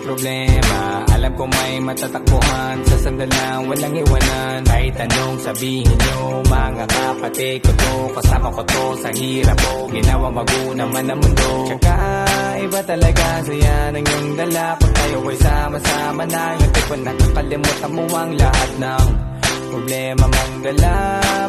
problema. Alam ko may matatakbuhan sa sandalang walang iwanan. Kahit anong sabihin nyo, mga kapatid ko to, kasama ko to sa hirap ko, ginawang bago naman ang mundo. Tsaka iba talaga saya ng iyong dala. Pag tayo ay sama-sama na, yung tipo nakakalimutan mo ang lahat ng problema mang dala.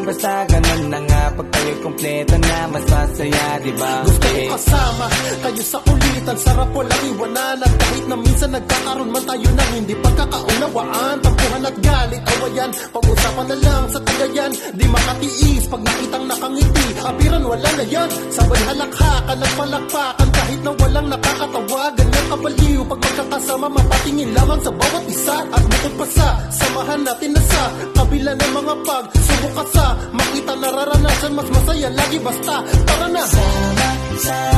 Basta ganun na nga, pag tayo'y kumpleto na, mas masaya, diba? Gusto ko kasama kayo sa kulitan, sarap walang iwanan. At kahit na minsan nagkakaroon man tayo ng hindi pagkakaunawaan, tampuhan at galit, awayan, pag-usapan na lang sa tagayan. Di makatiis pag nakitang nakangiti, apiran wala na yan. Sabay halakhakan, nagpalakpakan, kahit na walang nakakatawa. Ganyan kabaliw pag magkakasama, mapatingin lamang sa bawat isa. At bukod pa sa samahan natin na sa kabila ng mga pagsubok ka sa makita nararanasan, mas masaya lagi basta tara na. Sama